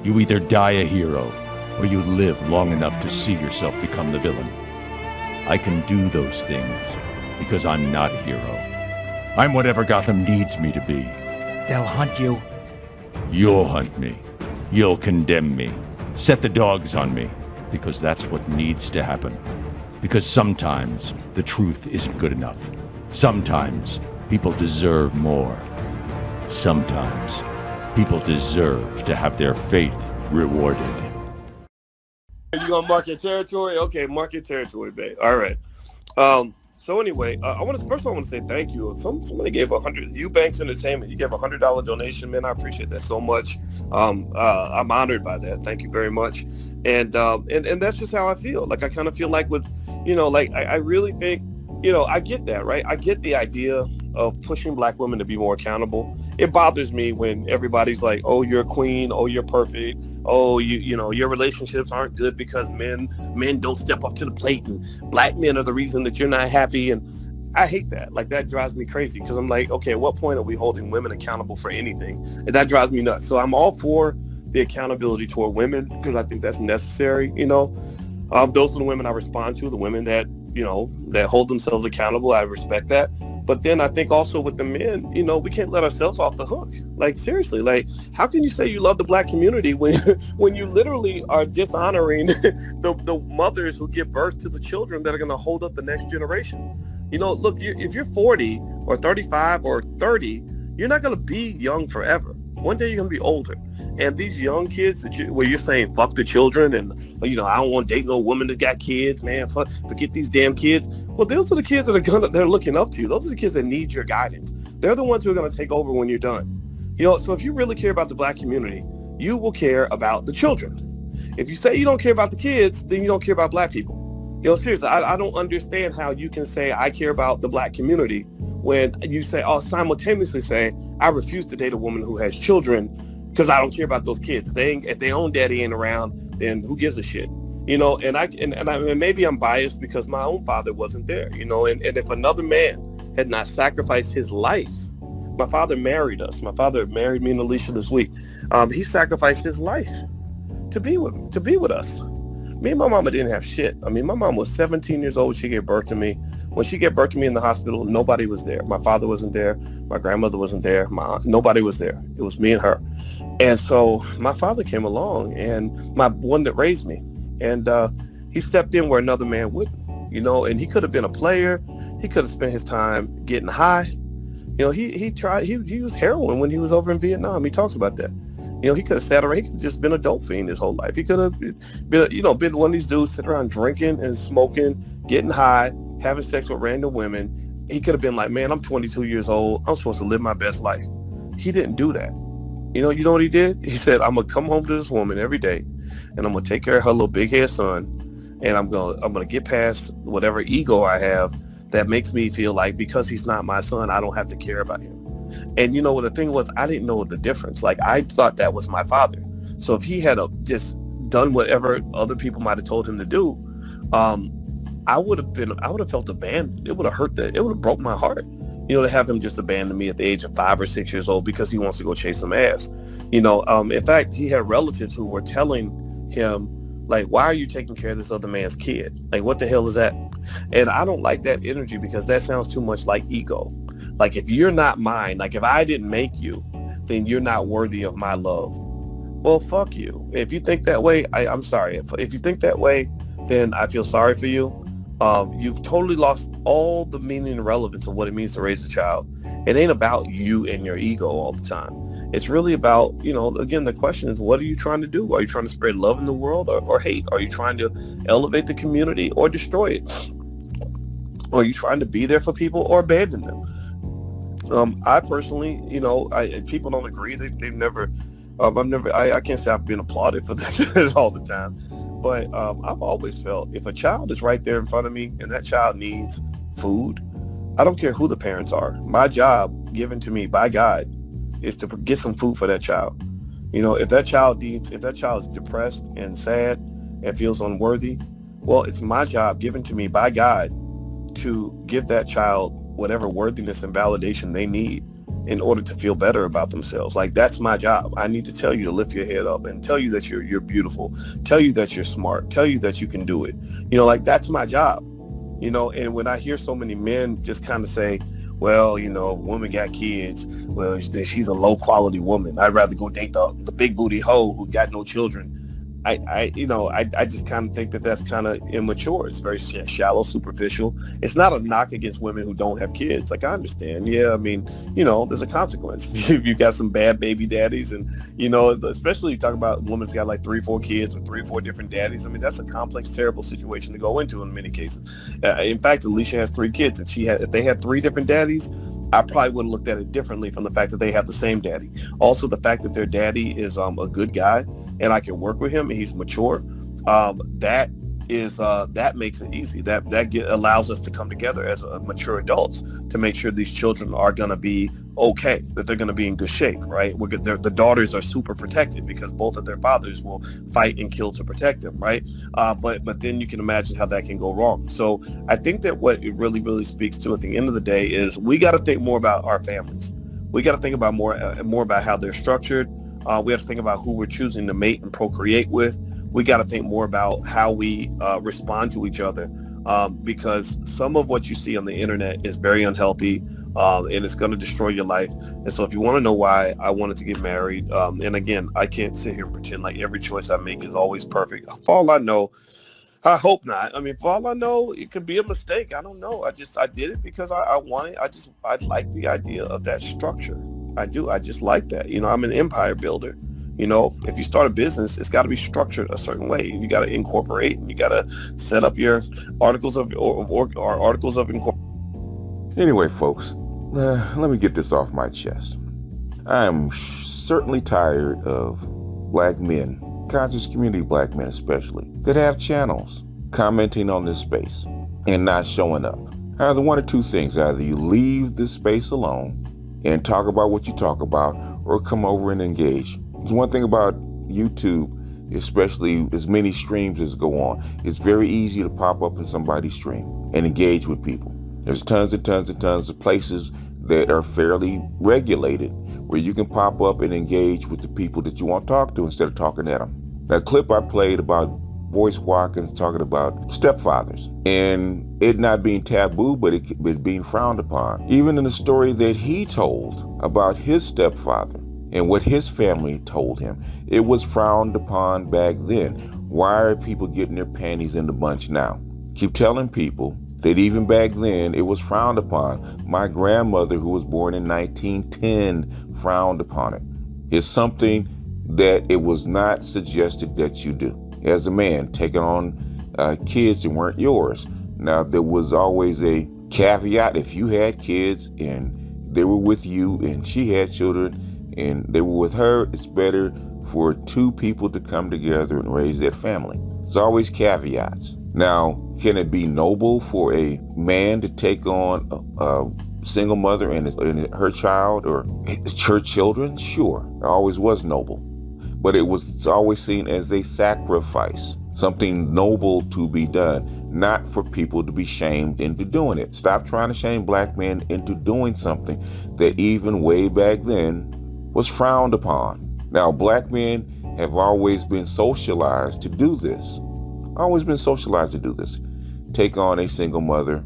You either die a hero, or you live long enough to see yourself become the villain. I can do those things because I'm not a hero. I'm whatever Gotham needs me to be. They'll hunt you. You'll hunt me. You'll condemn me. Set the dogs on me. Because that's what needs to happen. Because sometimes the truth isn't good enough. Sometimes people deserve more. Sometimes people deserve to have their faith rewarded. You gonna mark your territory? Okay, mark your territory, babe. All right. So anyway, first I want to say thank you. Somebody gave Eubanks Entertainment. You gave $100 donation, man. I appreciate that so much. I'm honored by that. Thank you very much. And that's just how I feel. Like, I kind of feel like with, I really think, I get that, right? I get the idea of pushing Black women to be more accountable. It bothers me when everybody's like, oh, you're a queen. Oh, you're perfect. Oh, your relationships aren't good because men don't step up to the plate, and Black men are the reason that you're not happy. And I hate that. Like, that drives me crazy, because I'm like, okay, at what point are we holding women accountable for anything? And that drives me nuts. So I'm all for the accountability toward women, because I think that's necessary. Those are the women I respond to, the women that hold themselves accountable. I respect that. But then I think also with the men, we can't let ourselves off the hook. Like, seriously, like, how can you say you love the Black community when you literally are dishonoring the mothers who give birth to the children that are going to hold up the next generation? Look, if you're 40 or 35 or 30, you're not going to be young forever. One day you're going to be older. And these young kids where you're saying fuck the children, and I don't want to date no woman that got kids, man. Forget these damn kids. Well, those are the kids that they're looking up to you. Those are the kids that need your guidance. They're the ones who are going to take over when you're done. So if you really care about the Black community, you will care about the children. If you say you don't care about the kids, then you don't care about Black people. Seriously, I don't understand how you can say I care about the Black community when you say, simultaneously say, I refuse to date a woman who has children because I don't care about those kids. If their own daddy ain't around, then who gives a shit? And maybe I'm biased because my own father wasn't there, and if another man had not sacrificed his life, my father married us. My father married me and Alicia this week. He sacrificed his life to be with us. Me and my mama didn't have shit. I mean, my mom was 17 years old. She gave birth to me. When she gave birth to me in the hospital, nobody was there. My father wasn't there. My grandmother wasn't there. Nobody was there. It was me and her. And so my father came along, and my one that raised me, and he stepped in where another man wouldn't, and he could have been a player. He could have spent his time getting high. He used heroin when he was over in Vietnam. He talks about that. He could have sat around. He could have just been a dope fiend his whole life. He could have been one of these dudes sitting around drinking and smoking, getting high, having sex with random women. He could have been like, man, I'm 22 years old. I'm supposed to live my best life. He didn't do that. You know what he did? He said, I'm going to come home to this woman every day, and I'm going to take care of her little big head son, and I'm going to get past whatever ego I have that makes me feel like because he's not my son, I don't have to care about him. And the thing was, I didn't know the difference. Like, I thought that was my father. So if he had just done whatever other people might have told him to do, I would have felt abandoned. It would have hurt it would have broke my heart, to have him just abandon me at the age of 5 or 6 years old because he wants to go chase some ass. In fact, he had relatives who were telling him, like, why are you taking care of this other man's kid? Like, what the hell is that? And I don't like that energy because that sounds too much like ego. Like, if you're not mine, like if I didn't make you, then you're not worthy of my love. Well, fuck you. If you think that way, I'm sorry. If you think that way, then I feel sorry for you. You've totally lost all the meaning and relevance of what it means to raise a child. It ain't about you and your ego all the time. It's really about, again, the question is, what are you trying to do? Are you trying to spread love in the world or hate? Are you trying to elevate the community or destroy it? Are you trying to be there for people or abandon them? I personally, people don't agree. They've never, I can't say I've been applauded for this all the time, but I've always felt if a child is right there in front of me and that child needs food, I don't care who the parents are. My job given to me by God is to get some food for that child. If that child is depressed and sad and feels unworthy, well, it's my job given to me by God to give that child whatever worthiness and validation they need in order to feel better about themselves. Like, that's my job. I need to tell you to lift your head up and tell you that you're beautiful, tell you that you're smart, tell you that you can do it. Like, that's my job. And when I hear so many men just kind of say, well, woman got kids, well, she's a low quality woman, I'd rather go date the big booty hoe who got no children. I just kind of think that that's kind of immature. It's very shallow, superficial. It's not a knock against women who don't have kids. Like, I understand. Yeah, I mean, there's a consequence. You've got some bad baby daddies, and especially you talk about women that's got like 3-4 kids with 3-4 different daddies. I mean, that's a complex, terrible situation to go into in many cases. In fact, Alicia has 3 kids, and if they had 3 different daddies, I probably would have looked at it differently from the fact that they have the same daddy. Also, the fact that their daddy is a good guy and I can work with him and he's mature, that makes it easy. That allows us to come together as mature adults to make sure these children are going to be okay, that they're going to be in good shape, right? The daughters are super protected because both of their fathers will fight and kill to protect them, right? But then you can imagine how that can go wrong. So I think that what it really, really speaks to at the end of the day is we got to think more about our families. We got to think about more about how they're structured. We have to think about who we're choosing to mate and procreate with. We got to think more about how we respond to each other, because some of what you see on the internet is very unhealthy, and it's going to destroy your life. And so if you want to know why I wanted to get married, and again, I can't sit here and pretend like every choice I make is always perfect. For all I know, I hope not. I mean, for all I know, it could be a mistake. I don't know. I did it because I wanted. I like the idea of that structure. I do. I just like that. I'm an empire builder. If you start a business, it's got to be structured a certain way. You got to incorporate, and you got to set up your articles of incorporation. Anyway, folks, let me get this off my chest. I am certainly tired of black men, conscious community black men especially, that have channels commenting on this space and not showing up. Either one or two things. Either you leave this space alone and talk about what you talk about, or come over and engage. There's one thing about YouTube, especially as many streams as go on, it's very easy to pop up in somebody's stream and engage with people. There's tons and tons and tons of places that are fairly regulated where you can pop up and engage with the people that you want to talk to instead of talking at them. That clip I played about Boyce Watkins talking about stepfathers and it not being taboo, but it being frowned upon. Even in the story that he told about his stepfather and what his family told him, it was frowned upon back then. Why are people getting their panties in the bunch now? Keep telling people that even back then it was frowned upon. My grandmother, who was born in 1910, frowned upon it. It's something that it was not suggested that you do. As a man, taking on kids that weren't yours. Now, there was always a caveat. If you had kids and they were with you and she had children and they were with her, it's better for 2 people to come together and raise their family. There's always caveats. Now, can it be noble for a man to take on a single mother and her child or her children? Sure, it always was noble. But it was always seen as a sacrifice, something noble to be done, not for people to be shamed into doing it. Stop trying to shame black men into doing something that even way back then was frowned upon. Now, black men have always been socialized to do this. Take on a single mother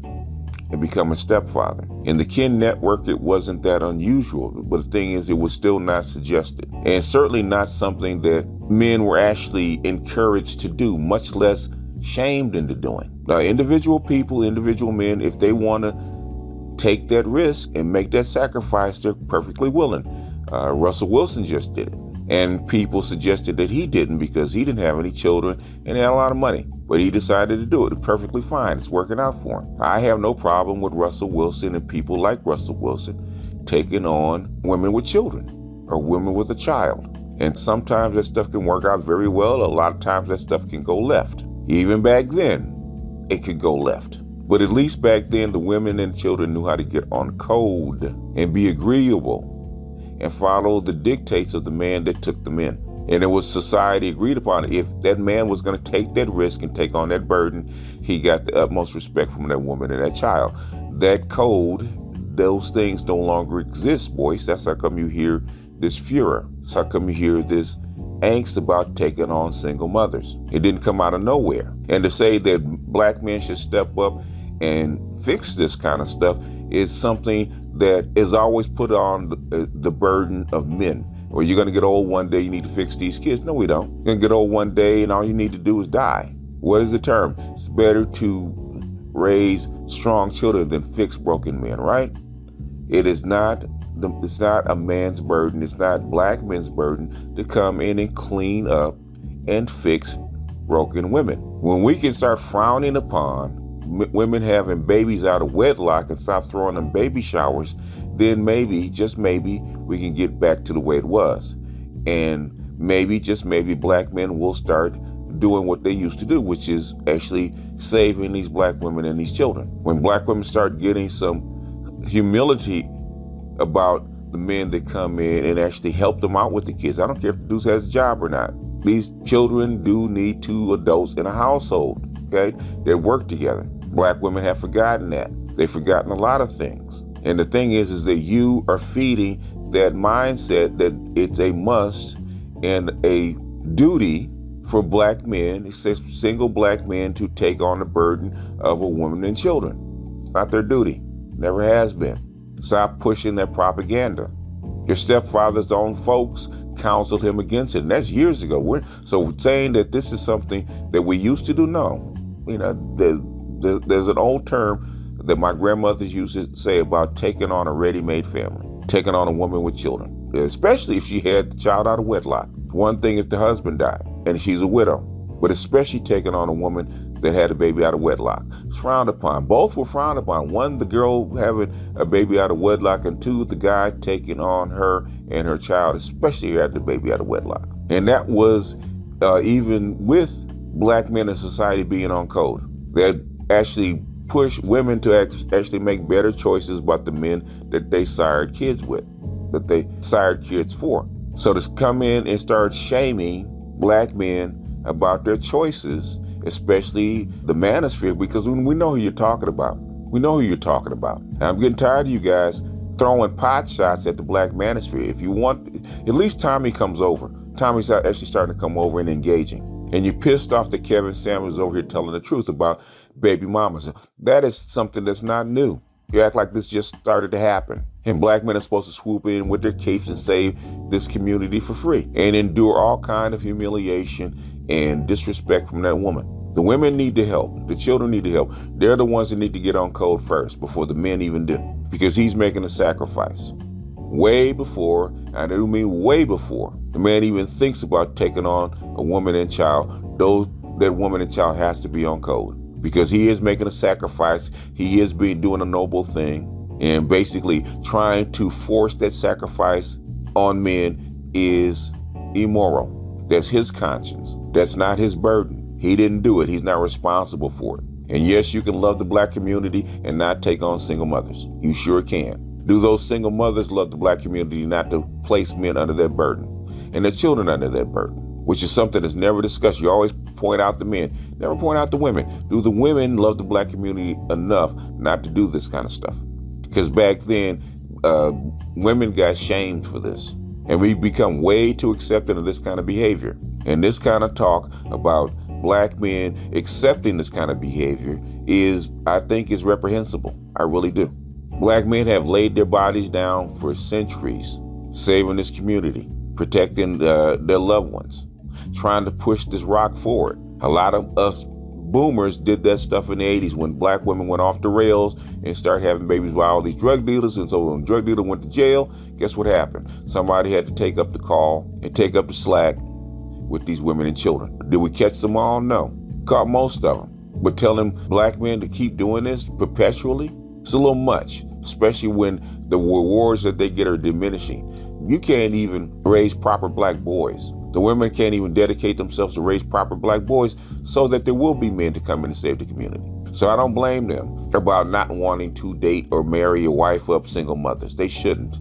and become a stepfather. In the kin network, it wasn't that unusual, but the thing is, it was still not suggested, and certainly not something that men were actually encouraged to do, much less shamed into doing. Now, individual people, individual men, if they want to take that risk and make that sacrifice, they're perfectly willing. Russell Wilson just did it, and people suggested that he didn't because he didn't have any children and had a lot of money. But he decided to do it. It's perfectly fine. It's working out for him. I have no problem with Russell Wilson and people like Russell Wilson taking on women with children or women with a child. And sometimes that stuff can work out very well. A lot of times that stuff can go left. Even back then, it could go left. But at least back then, the women and children knew how to get on code and be agreeable and follow the dictates of the man that took them in. And it was society agreed upon. If that man was going to take that risk and take on that burden, he got the utmost respect from that woman and that child. That code those things no longer exist, Boyce. That's how come you hear this furor. That's how come you hear this angst about taking on single mothers. It didn't come out of nowhere. And to say that black men should step up and fix this kind of stuff is something that is always put on the burden of men. Or you're going to get old one day, you need to fix these kids. No, we don't. You're going to get old one day and all you need to do is die. What is the term? It's better to raise strong children than fix broken men, right? It's not a man's burden. It's not black men's burden to come in and clean up and fix broken women. When we can start frowning upon women having babies out of wedlock and stop throwing them baby showers, then maybe, just maybe, we can get back to the way it was. And maybe, just maybe, black men will start doing what they used to do, which is actually saving these black women and these children. When black women start getting some humility about the men that come in and actually help them out with the kids. I don't care if the dude has a job or not. These children do need two adults in a household, okay? They work together. Black women have forgotten that. They've forgotten a lot of things. And the thing is that you are feeding that mindset that it's a must and a duty for black men, single black men, to take on the burden of a woman and children. It's not their duty. Never has been. Stop pushing that propaganda. Your stepfather's own folks counseled him against it, and that's years ago. So saying that this is something that we used to do, no. You know, there's an old term that my grandmothers used to say about taking on a ready-made family, taking on a woman with children, especially if she had the child out of wedlock. One thing if the husband died and she's a widow, but especially taking on a woman that had a baby out of wedlock. It's frowned upon. Both were frowned upon. One, the girl having a baby out of wedlock, and two, the guy taking on her and her child, especially who had the baby out of wedlock. And that was even with black men in society being on code. That actually push women to actually make better choices about the men that they sired kids with, that they sired kids for. So to come in and start shaming black men about their choices, especially the manosphere, because we know who you're talking about. We know who you're talking about. And I'm getting tired of you guys throwing pot shots at the black manosphere. If you want, at least Tommy comes over. Tommy's actually starting to come over and engaging. And you're pissed off that Kevin Samuels is over here telling the truth about baby mamas. That is something that's not new. You act like this just started to happen. And black men are supposed to swoop in with their capes and save this community for free and endure all kind of humiliation and disrespect from that woman. The women need the help. The children need the help. They're the ones that need to get on code first before the men even do, because he's making a sacrifice. Way before, I do mean way before, the man even thinks about taking on a woman and child, that woman and child has to be on code, because he is making a sacrifice. He is doing a noble thing, and basically trying to force that sacrifice on men is immoral. That's his conscience. That's not his burden. He didn't do it. He's not responsible for it. And yes, you can love the black community and not take on single mothers. You sure can. Do those single mothers love the black community not to place men under that burden and their children under that burden, which is something that's never discussed. You always point out the men, never point out the women. Do the women love the black community enough not to do this kind of stuff? Because back then, women got shamed for this. And we've become way too accepting of this kind of behavior. And this kind of talk about black men accepting this kind of behavior I think is reprehensible. I really do. Black men have laid their bodies down for centuries, saving this community, protecting their loved ones, trying to push this rock forward. A lot of us boomers did that stuff in the 80s when black women went off the rails and started having babies by all these drug dealers. And so when the drug dealer went to jail, guess what happened? Somebody had to take up the call and take up the slack with these women and children. Did we catch them all? No. Caught most of them. But telling black men to keep doing this perpetually, it's a little much, especially when the rewards that they get are diminishing. You can't even raise proper black boys. The women can't even dedicate themselves to raise proper black boys so that there will be men to come in and save the community. So I don't blame them about not wanting to date or marry a wife up single mothers. They shouldn't.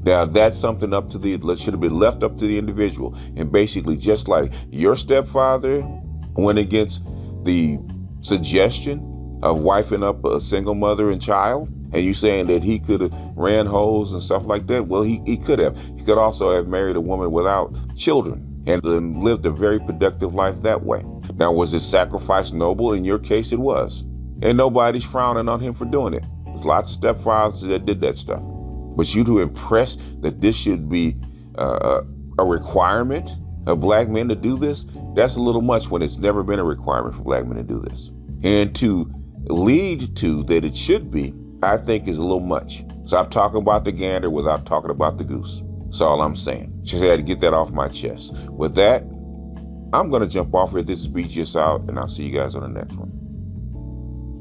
Now that's something should have been left up to the individual. And basically, just like your stepfather went against the suggestion of wifing up a single mother and child, And you saying that he could have ran hoes and stuff like that? Well, he could have. He could also have married a woman without children and lived a very productive life that way. Now, was his sacrifice noble? In your case, it was. And nobody's frowning on him for doing it. There's lots of stepfathers that did that stuff. But you to impress that this should be a requirement of black men to do this, that's a little much when it's never been a requirement for black men to do this. And to lead to that it should be, I think is a little much. Stop talking about the gander without talking about the goose. That's all I'm saying. Just had to get that off my chest. With that, I'm going to jump off here. This is BGS out, and I'll see you guys on the next one.